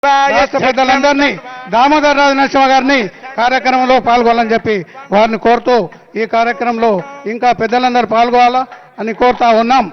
రాష్ట్ర పెద్దలందరినీ దామోదర రాజు నరసింహ గారిని కార్యక్రమంలో పాల్గొనాలని చెప్పి వారిని కోరుతూ ఈ కార్యక్రమంలో ఇంకా పెద్దలందరూ పాల్గొనాలా అని కోరుతా ఉన్నాం.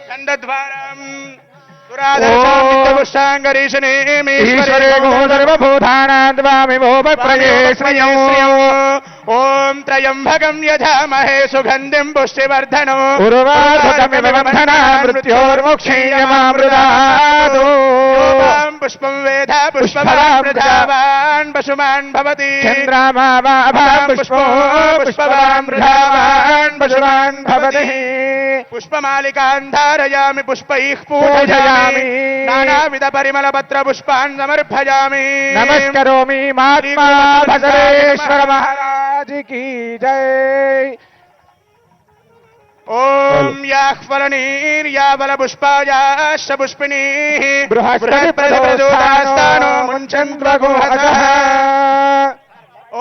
చంద్రద్వారం ఓం త్రయంబకం యజామహే సుగంధిం పుష్టివర్ధనం పుష్పం వేద పుష్పవాన్ పశుమాన్ భవతి పుష్పవాన్ పశుమాన్ భవతి పుష్పమాలికాన్ ధారయామి పుష్పైః పూజయామి నానావిధ పరిమళ పత్ర పుష్పాన్ సమర్పయామి. నమస్కరోమి మహాత్మా బసవేశ్వర మహారాజ్ की जय. ओम याह्वलनीर्यावल पुष्पायाश्च पुष्पिणीः बृहस्पतिप्रचोदयास्तानो मुञ्चन्त्वगुहसः.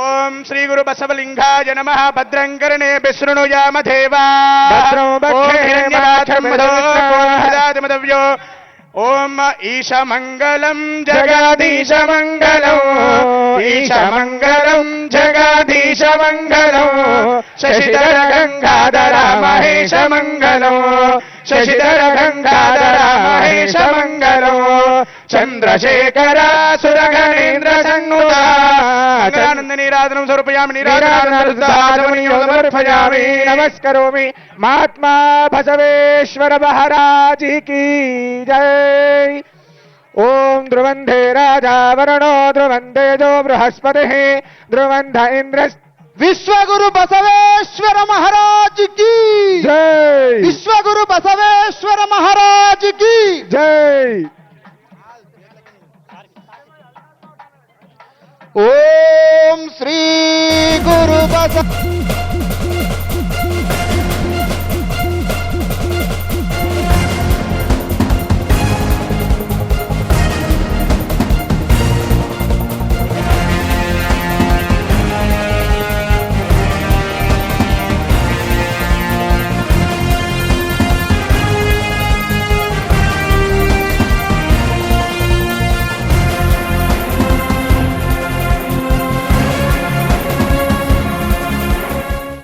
ओम श्री गुरु बसवलिंगाय नमः. भद्रं कर्णे विशृणुयाम देवा. ओम ईशमंगलम जगदीशमंगलम ईशमंगलम जगदीशमंगलम शशिधर गंगाधर महेश मंगलम शशिधर गंगाधर महेश मंगलम चंद्रशेखर सुरगणेन्द्र संनुता निराधनं स्वरूपयामि निराधनार्पयामि. नमस्करोमि महात्मा बसवेश्वर महाराज की जय. ओम ध्रुवंधे राजा वरुणो ध्रुवंधे जो बृहस्पतिः ध्रुवंध इंद्र. विश्वगुरु बसवेश्वर महाराज की जय. विश्वगुरु बसवेश्वर महाराज की जय. ओम श्री गुरु बस